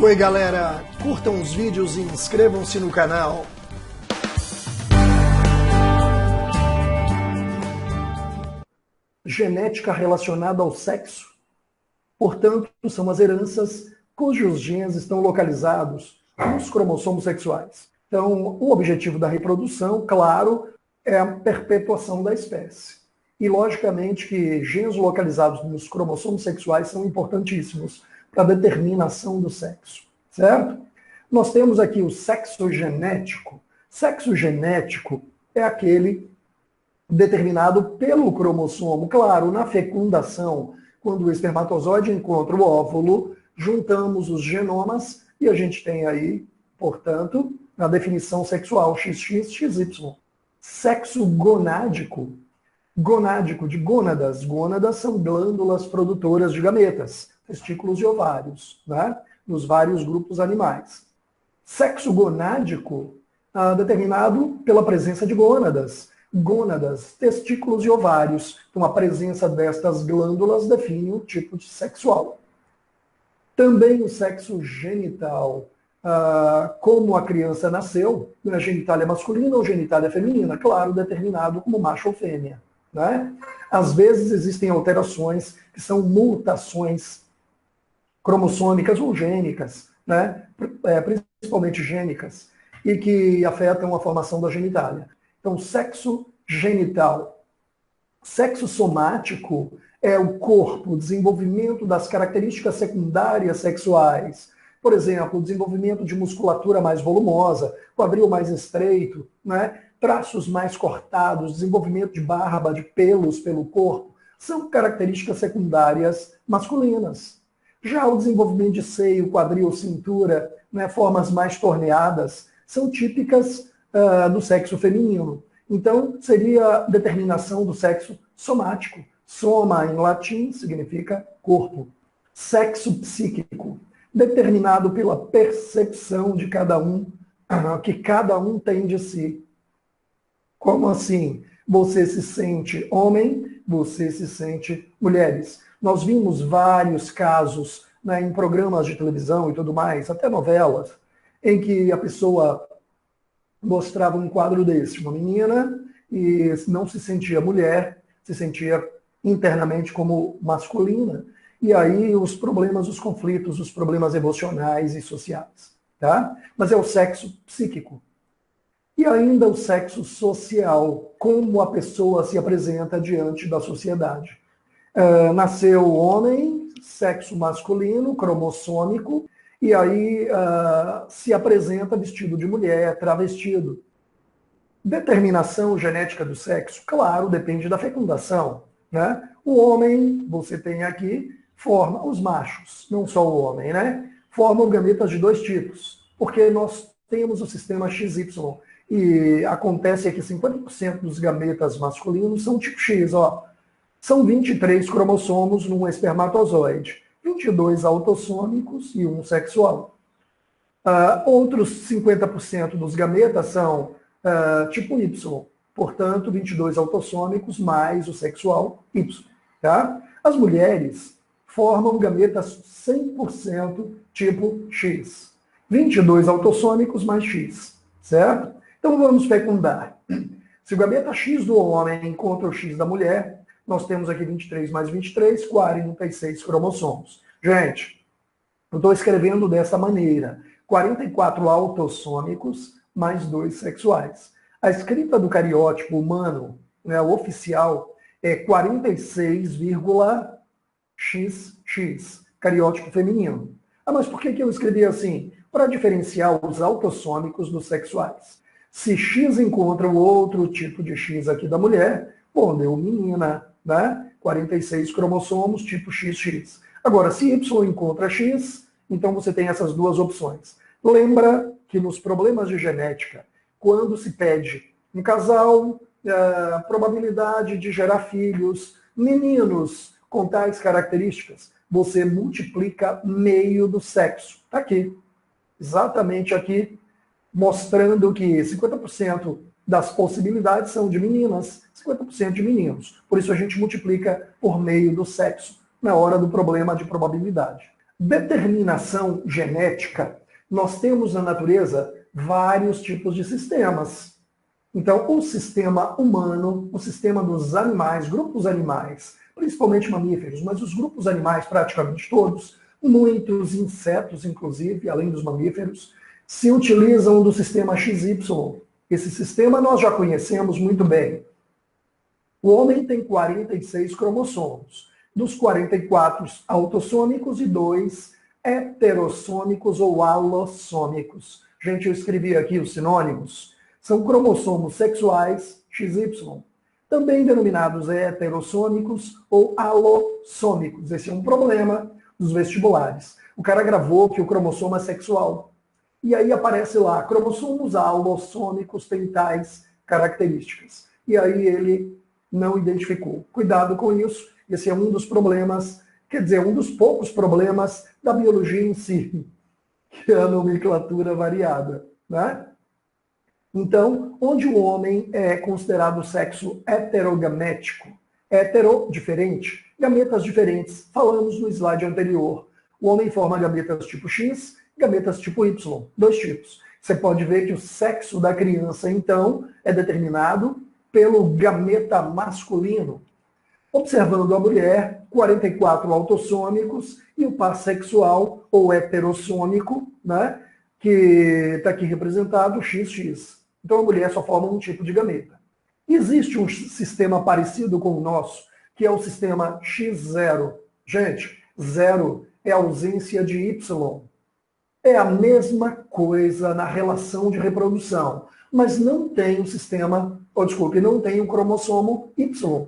foi, galera? Curtam os vídeos e inscrevam-se no canal. Genética relacionada ao sexo. Portanto, são as heranças cujos genes estão localizados nos cromossomos sexuais. Então, o objetivo da reprodução, claro, é a perpetuação da espécie. E, logicamente, que genes localizados nos cromossomos sexuais são importantíssimos para a determinação do sexo, certo? Nós temos aqui o sexo genético. Sexo genético é aquele determinado pelo cromossomo. Claro, na fecundação, quando o espermatozoide encontra o óvulo, juntamos os genomas e a gente tem aí, portanto, a definição sexual XX, XY. Sexo gonádico. Gonádico, de gônadas. Gônadas são glândulas produtoras de gametas, testículos e ovários, né? Nos vários grupos animais. Sexo gonádico, determinado pela presença de gônadas. Gônadas, testículos e ovários. Então, a presença destas glândulas define o tipo de sexual. Também o sexo genital. Como a criança nasceu, a genitália masculina ou genitália feminina, claro, determinado como macho ou fêmea, né? Às vezes existem alterações que são mutações cromossômicas ou gênicas, né? Principalmente gênicas, e que afetam a formação da genitália. Então, sexo genital. Sexo somático é o corpo, o desenvolvimento das características secundárias sexuais. Por exemplo, o desenvolvimento de musculatura mais volumosa, quadril mais estreito, né? Traços mais cortados, desenvolvimento de barba, de pelos pelo corpo, são características secundárias masculinas. Já o desenvolvimento de seio, quadril, cintura, né? Formas mais torneadas, são típicas do sexo feminino. Então, seria a determinação do sexo somático. Soma, em latim, significa corpo. Sexo psíquico, determinado pela percepção de cada um, que cada um tem de si. Como assim? Você se sente homem, você se sente mulheres. Nós vimos vários casos, né, em programas de televisão e tudo mais, até novelas, em que a pessoa mostrava um quadro desse, uma menina, e não se sentia mulher, se sentia internamente como masculina, e aí os problemas, os conflitos, os problemas emocionais e sociais, tá? Mas é o sexo psíquico. E ainda o sexo social, como a pessoa se apresenta diante da sociedade. Nasceu homem, sexo masculino, cromossômico, e aí se apresenta vestido de mulher, travestido. Determinação genética do sexo, claro, depende da fecundação, né? O homem, você tem aqui, forma os machos, não só o homem, né? Formam gametas de dois tipos, porque nós temos o sistema XY, e acontece que 50% dos gametas masculinos são tipo X, ó. São 23 cromossomos num espermatozoide. 22 autossômicos e um sexual. Outros 50% dos gametas são tipo Y, portanto, 22 autossômicos mais o sexual Y. Tá? As mulheres formam gametas 100% tipo X. 22 autossômicos mais X, certo? Então vamos fecundar. Se o gameta X do homem encontra o X da mulher, nós temos aqui 23 mais 23, 46 cromossomos. Gente, eu estou escrevendo dessa maneira. 44 autossômicos mais 2 sexuais. A escrita do cariótipo humano, né, o oficial, é 46,XX, cariótipo feminino. Mas por que eu escrevi assim? Para diferenciar os autossômicos dos sexuais. Se X encontra o outro tipo de X aqui da mulher, bom, deu menina, né? 46 cromossomos, tipo XX. Agora, se Y encontra X, então você tem essas duas opções. Lembra que nos problemas de genética, quando se pede um casal, probabilidade de gerar filhos, meninos com tais características, você multiplica meio do sexo. Está aqui, exatamente aqui, mostrando que 50% das possibilidades são de meninas, 50% de meninos. Por isso a gente multiplica por meio do sexo na hora do problema de probabilidade. Determinação genética, nós temos na natureza vários tipos de sistemas. Então, o sistema humano, o sistema dos animais, grupos animais, principalmente mamíferos, mas os grupos animais praticamente todos, muitos insetos, inclusive, além dos mamíferos, se utilizam do sistema XY. Esse sistema nós já conhecemos muito bem. O homem tem 46 cromossomos, dos 44 autossômicos e 2 heterossômicos ou alossômicos. Gente, eu escrevi aqui os sinônimos. São cromossomos sexuais XY, também denominados heterossômicos ou alossômicos. Esse é um problema dos vestibulares. O cara gravou que o cromossomo é sexual. E aí aparece lá, cromossomos alossômicos têm tais características. E aí ele não identificou. Cuidado com isso, esse é um dos problemas, quer dizer, um dos poucos problemas da biologia em si, que é a nomenclatura variada, né? Então, onde o homem é considerado sexo heterogamético, hetero, diferente, gametas diferentes, falamos no slide anterior. O homem forma gametas tipo X, gametas tipo Y, 2 tipos. Você pode ver que o sexo da criança, então, é determinado pelo gameta masculino. Observando a mulher, 44 autossômicos e o par sexual, ou heterossômico, né, que está aqui representado, XX. Então a mulher só forma um tipo de gameta. Existe um sistema parecido com o nosso, que é o sistema X0. Gente, 0 é ausência de Y. É a mesma coisa na relação de reprodução, mas não tem o sistema, não tem o cromossomo Y.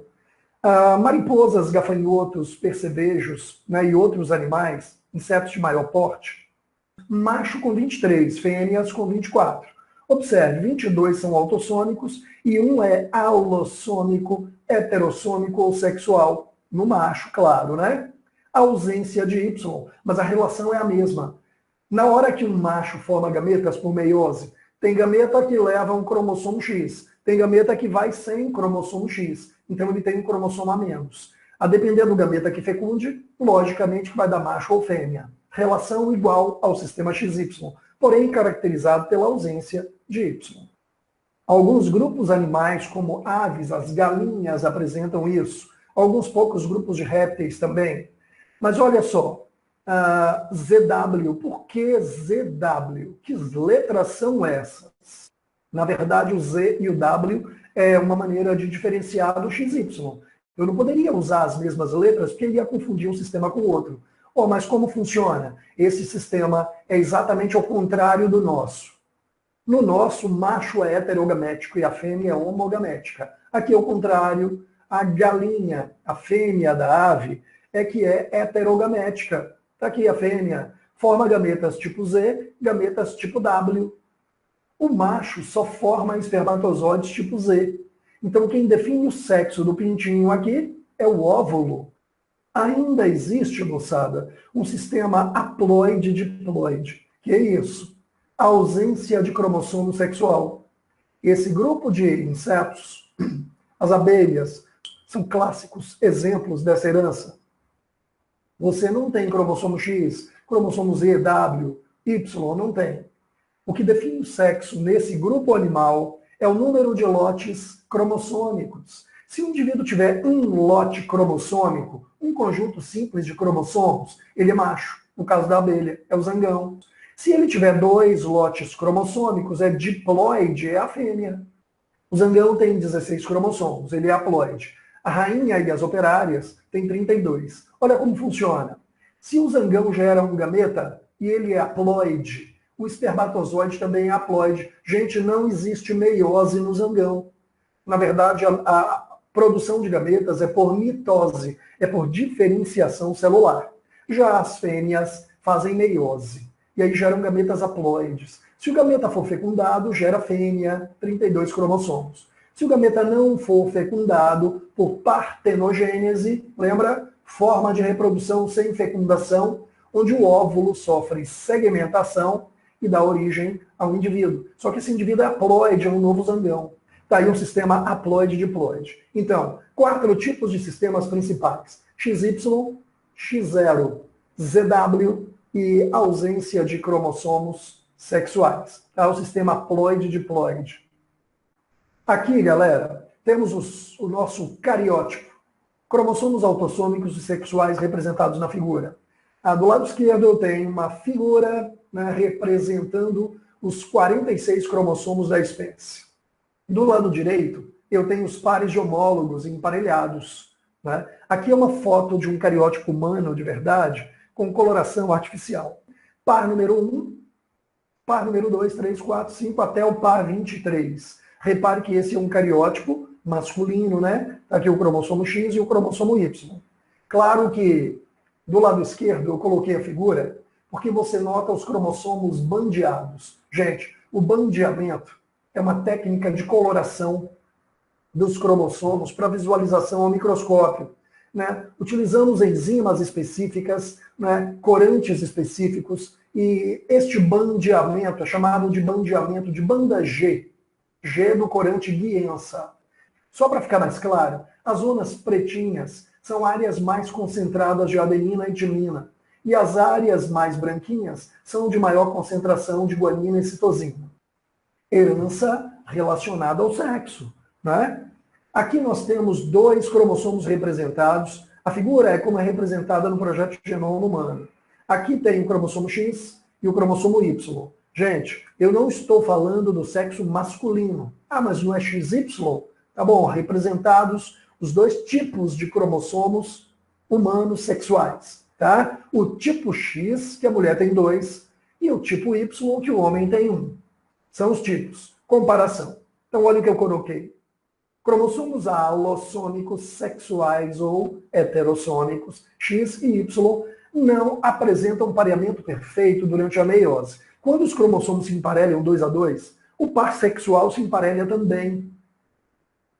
Mariposas, gafanhotos, percevejos, né, e outros animais, insetos de maior porte, macho com 23, fêmeas com 24. Observe, 22 são autossômicos e um é alossômico, heterossômico ou sexual. No macho, claro, né? Ausência de Y, mas a relação é a mesma. Na hora que um macho forma gametas por meiose, tem gameta que leva um cromossomo X, tem gameta que vai sem cromossomo X, então ele tem um cromossomo a menos. A depender do gameta que fecunde, logicamente que vai dar macho ou fêmea. Relação igual ao sistema XY, porém caracterizado pela ausência de Y. Alguns grupos animais, como aves, as galinhas, apresentam isso. Alguns poucos grupos de répteis também. Mas olha só, ZW, por que ZW? Que letras são essas? Na verdade, o Z e o W é uma maneira de diferenciar do XY. Eu não poderia usar as mesmas letras porque iria confundir um sistema com o outro. Oh, mas como funciona? Esse sistema é exatamente ao contrário do nosso. No nosso, o macho é heterogamético e a fêmea é homogamética. Aqui é o contrário. A galinha, a fêmea da ave, é que é heterogamética. Está aqui a fêmea, forma gametas tipo Z, gametas tipo W. O macho só forma espermatozoides tipo Z. Então quem define o sexo do pintinho aqui é o óvulo. Ainda existe, moçada, um sistema haploide-diploide. Que é isso? A ausência de cromossomo sexual. Esse grupo de insetos, as abelhas, são clássicos exemplos dessa herança. Você não tem cromossomo X, cromossomo Z, W, Y, não tem. O que define o sexo nesse grupo animal é o número de lotes cromossômicos. Se um indivíduo tiver um lote cromossômico, um conjunto simples de cromossomos, ele é macho. No caso da abelha, é o zangão. Se ele tiver 2 lotes cromossômicos, é diploide, é a fêmea. O zangão tem 16 cromossomos, ele é haploide. A rainha e as operárias têm 32. Olha como funciona. Se o zangão gera um gameta e ele é haploide, o espermatozoide também é haploide. Gente, não existe meiose no zangão. Na verdade, a produção de gametas é por mitose, é por diferenciação celular. Já as fêmeas fazem meiose, e aí geram gametas haploides. Se o gameta for fecundado, gera fêmea, 32 cromossomos. Se o gameta não for fecundado por partenogênese, lembra? Forma de reprodução sem fecundação, onde o óvulo sofre segmentação e dá origem ao indivíduo. Só que esse indivíduo é haploide, é um novo zangão. Está aí um sistema haploide-diploide. Então, 4 tipos de sistemas principais. XY, X0, ZW e ausência de cromossomos sexuais. Tá? O sistema haploide-diploide. Aqui, galera, temos o nosso cariótipo. Cromossomos autossômicos e sexuais representados na figura. Do lado esquerdo eu tenho uma figura, né, representando os 46 cromossomos da espécie. Do lado direito, eu tenho os pares de homólogos emparelhados. Né? Aqui é uma foto de um cariótipo humano de verdade, com coloração artificial. Par número 1, par número 2, 3, 4, 5, até o par 23. Repare que esse é um cariótipo masculino, né? Aqui o cromossomo X e o cromossomo Y. Claro que do lado esquerdo eu coloquei a figura porque você nota os cromossomos bandeados. Gente, o bandeamento é uma técnica de coloração dos cromossomos para visualização ao microscópio. Né? Utilizamos enzimas específicas, né? Corantes específicos, e este bandeamento é chamado de bandeamento de banda G. G do corante guiensa. Só para ficar mais claro, as zonas pretinhas são áreas mais concentradas de adenina e timina, e as áreas mais branquinhas são de maior concentração de guanina e citosina. Herança relacionada ao sexo. Né? Aqui nós temos 2 cromossomos representados. A figura é como é representada no projeto Genoma Humano. Aqui tem o cromossomo X e o cromossomo Y. Gente, eu não estou falando do sexo masculino. Mas não é XY? Tá bom, representados os 2 tipos de cromossomos humanos sexuais. Tá? O tipo X, que a mulher tem 2, e o tipo Y, que o homem tem 1. São os tipos. Comparação. Então, olha o que eu coloquei. Cromossomos alossômicos sexuais ou heterossômicos, X e Y, não apresentam pareamento perfeito durante a meiose. Quando os cromossomos se emparelham 2 a 2, o par sexual se emparelha também.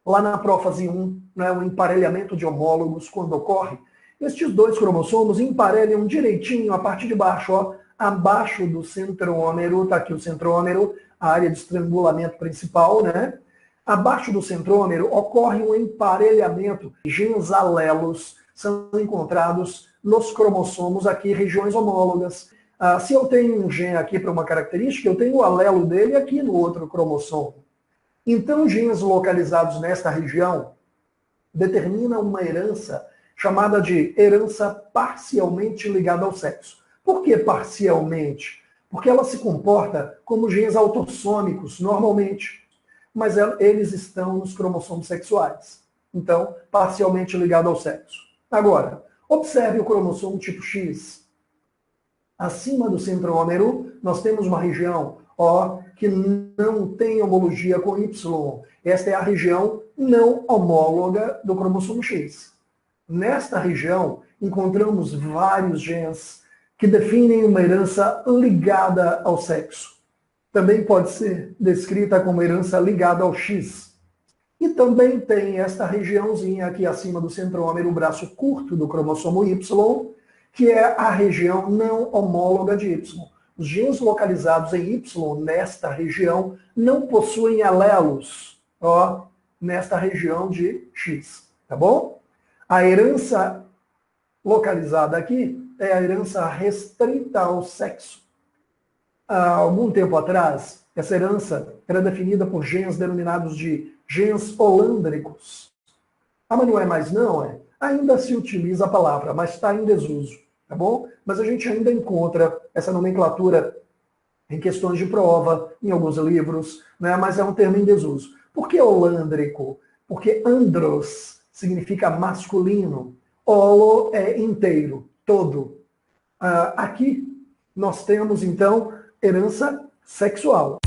Lá na prófase 1, né, o emparelhamento de homólogos, quando ocorre, estes 2 cromossomos emparelham direitinho a parte de baixo, ó, abaixo do centrômero, está aqui o centrômero, a área de estrangulamento principal, né? Abaixo do centrômero ocorre um emparelhamento. Genes alelos são encontrados nos cromossomos aqui, regiões homólogas. Se eu tenho um gene aqui para uma característica, eu tenho o alelo dele aqui no outro cromossomo. Então, genes localizados nesta região determinam uma herança chamada de herança parcialmente ligada ao sexo. Por que parcialmente? Porque ela se comporta como genes autossômicos, normalmente, mas eles estão nos cromossomos sexuais. Então, parcialmente ligado ao sexo. Agora, observe o cromossomo tipo X. Acima do centrômero, nós temos uma região que não tem homologia com Y. Esta é a região não homóloga do cromossomo X. Nesta região, encontramos vários genes que definem uma herança ligada ao sexo. Também pode ser descrita como herança ligada ao X. E também tem esta regiãozinha aqui acima do centrômero, o braço curto do cromossomo Y, que é a região não homóloga de Y. Os genes localizados em Y nesta região não possuem alelos, nesta região de X, tá bom? A herança localizada aqui é a herança restrita ao sexo. Há algum tempo atrás, essa herança era definida por genes denominados de genes holândricos. Mas não é mais não, Ainda se utiliza a palavra, mas está em desuso, tá bom? Mas a gente ainda encontra essa nomenclatura em questões de prova, em alguns livros, né? Mas é um termo em desuso. Por que holândrico? Porque andros significa masculino, holo é inteiro, todo. Aqui nós temos, então, herança sexual.